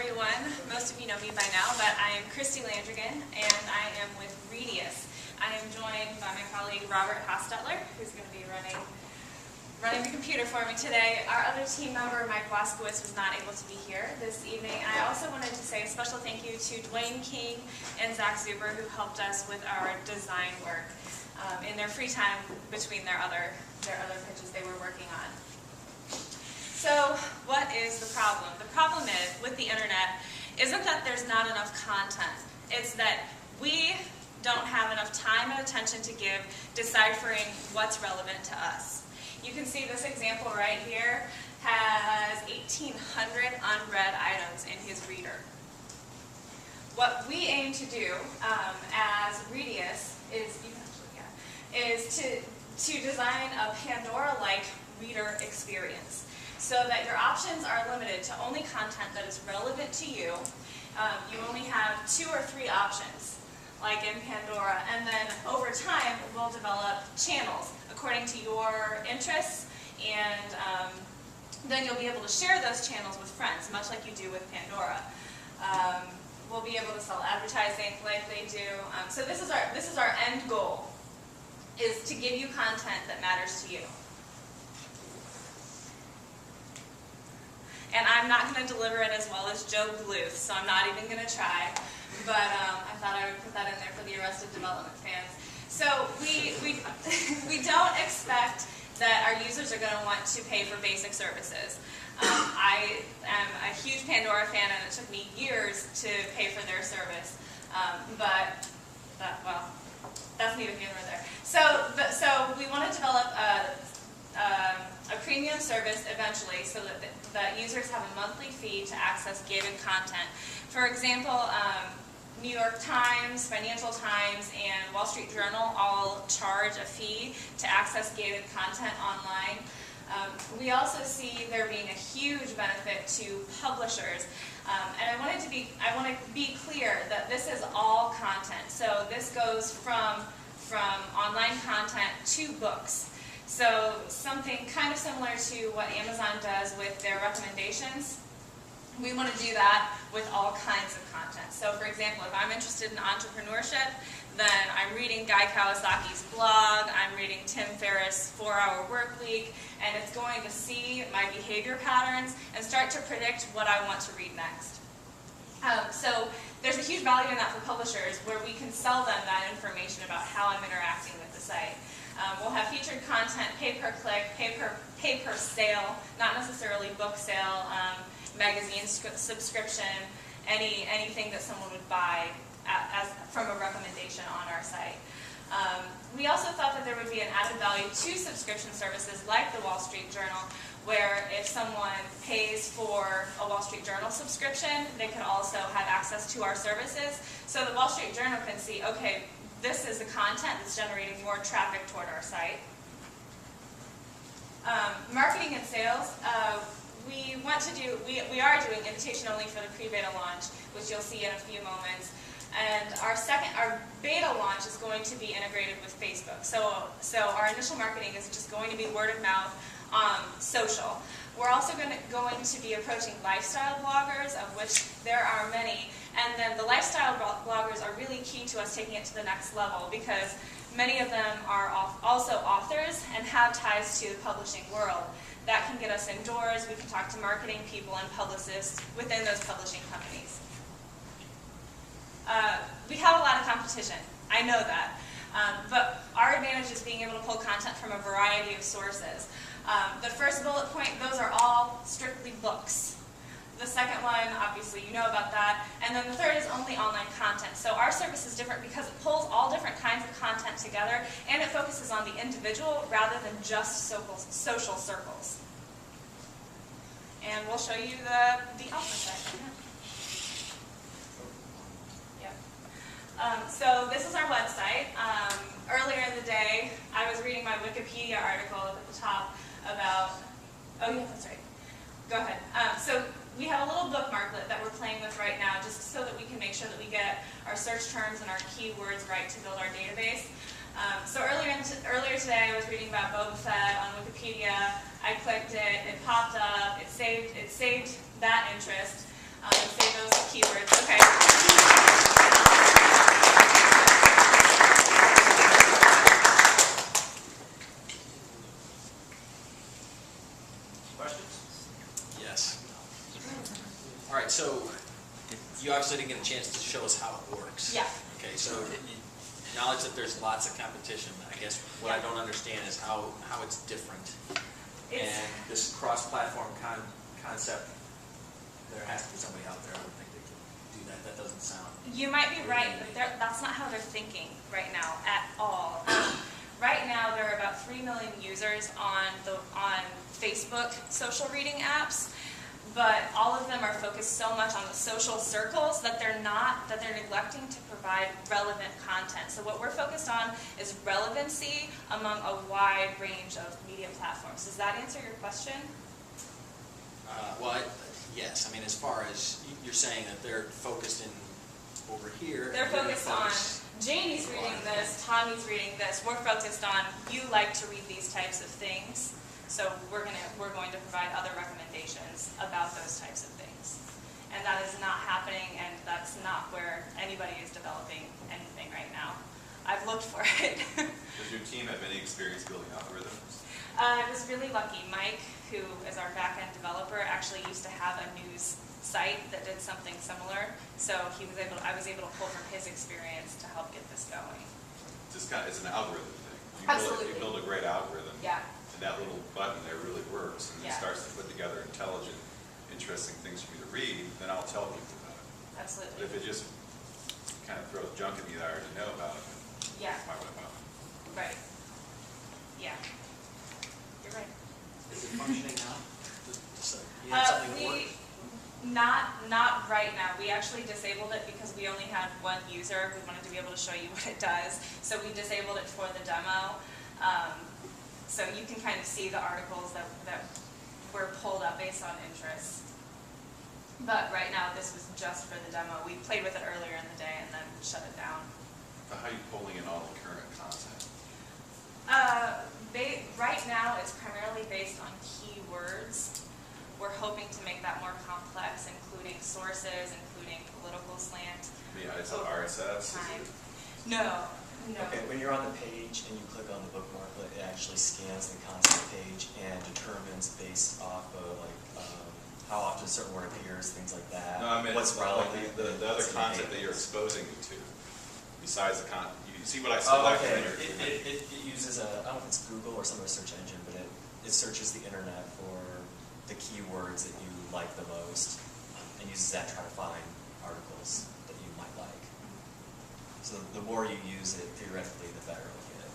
everyone. Most of you know me by now, but I am Christy Landrigan, and I am with Readious. I am joined by my colleague Robert Hostetler, who's going to be running the computer for me today. Our other team member, Mike Waskowitz, was not able to be here this evening. I also wanted to say a special thank you to Dwayne King and Zach Zuber, who helped us with our design work in their free time between their other pitches they were working on. So, what is the problem? The problem is, with the internet, isn't that there's not enough content. It's that we don't have enough time and attention to give deciphering what's relevant to us. You can see this example right here has 1,800 unread items in his reader. What we aim to do as Readious is to design a Pandora-like reader experience, so that your options are limited to only content that is relevant to you. You only have 2 or 3 options, like in Pandora, and then over time we'll develop channels according to your interests, and then you'll be able to share those channels with friends, much like you do with Pandora. We'll be able to sell advertising like they do. So this is our end goal, is to give you content that matters to you. And I'm not going to deliver it as well as Joe Bluth, so I'm not even going to try. But I thought I would put that in there for the Arrested Development fans. So we don't expect that our users are going to want to pay for basic services. I am a huge Pandora fan, and it took me years to pay for their service. That's neither here nor there. So we want to develop a premium service eventually, so that users have a monthly fee to access gated content. For example, New York Times, Financial Times, and Wall Street Journal all charge a fee to access gated content online. We also see there being a huge benefit to publishers. And I want to be clear that this is all content. So this goes from online content to books. So something kind of similar to what Amazon does with their recommendations. We want to do that with all kinds of content. So for example, if I'm interested in entrepreneurship, then I'm reading Guy Kawasaki's blog, I'm reading Tim Ferriss' 4-Hour Workweek, and it's going to see my behavior patterns and start to predict what I want to read next. So there's a huge value in that for publishers, where we can sell them that information about how I'm interacting with the site. We'll have featured content, pay-per-click, pay-per-sale, not necessarily book sale, magazine subscription, anything that someone would buy from a recommendation on our site. We also thought that there would be an added value to subscription services like the Wall Street Journal, where if someone pays for a Wall Street Journal subscription, they can also have access to our services. So the Wall Street Journal can see, okay, this is the content that's generating more traffic toward our site. Marketing and sales. We are doing invitation only for the pre-beta launch, which you'll see in a few moments. And our beta launch is going to be integrated with Facebook. So our initial marketing is just going to be word of mouth, social. We're also going to be approaching lifestyle bloggers, of which there are many. And then the lifestyle bloggers are really key to us taking it to the next level, because many of them are also authors and have ties to the publishing world. That can get us indoors. We can talk to marketing people and publicists within those publishing companies. We have a lot of competition. I know that. But our advantage is being able to pull content from a variety of sources. The first bullet point, those are all strictly books. The second one, obviously you know about that. And then the third is only online content. So our service is different because it pulls all different kinds of content together, and it focuses on the individual rather than just social circles. And we'll show you the alpha site. Yep. So this is our website. Earlier in the day, I was reading my Wikipedia article at the top about, oh yeah, that's right. Go ahead. So we have a little bookmarklet that we're playing with right now, just so that we can make sure that we get our search terms and our keywords right to build our database. So earlier today, I was reading about Boba Fett on Wikipedia. I clicked it, it popped up, it saved that interest. and say those keywords. Okay. Questions? Yes. All right, so you obviously didn't get a chance to show us how it works. Yeah. Okay, so knowledge that there's lots of competition, I guess what I don't understand is how it's different. And this cross-platform concept, there has to be somebody out there, I would think, that can do that. That doesn't sound... You might be right, but that's not how they're thinking right now at all. Right now, there are about 3 million users on Facebook social reading apps, but all of them are focused so much on the social circles that they're neglecting to provide relevant content. So what we're focused on is relevancy among a wide range of media platforms. Does that answer your question? Yes. I mean, as far as you're saying that they're focused in over here. They're focused on Janie's reading this, Tommy's reading this. We're focused on you like to read these types of things, so we're going to provide other recommendations about those types of things. And that is not happening, and that's not where anybody is developing anything right now. I've looked for it. Does your team have any experience building algorithms? I was really lucky. Mike, who is our back-end developer, actually used to have a news site that did something similar. So I was able to pull from his experience to help get this going. Just kind of, it's an algorithm thing. Absolutely. You build a great algorithm. Yeah. And that little button there really works, and it starts to put together intelligent, interesting things for me to read, then I'll tell people about it. Absolutely. But if it just kind of throws junk at me that I already know about, Yeah. why would I bother? Right. Yeah. You're right. Is it functioning now? So you have something that works? Not right now. We actually disabled it because we only had one user. We wanted to be able to show you what it does. So we disabled it for the demo. So you can kind of see the articles that were pulled up based on interest. But right now, this was just for the demo. We played with it earlier in the day and then shut it down. But how are you pulling in all the current content? Right now, it's primarily based on keywords. We're hoping to make that more complex, including sources, including political slant. Yeah, it's RSS. No. Okay, when you're on the page and you click on the bookmarklet, it actually scans the content page and determines based off of how often a certain word appears, things like that. No, I mean what's relevant. The other content that you're exposing me to, besides the content. You see what I Oh, select? okay. It uses I don't know if it's Google or some other search engine, but it searches the internet for the keywords that you like the most and uses that to try to find articles that you might like. So the more you use it, theoretically, the better it'll get.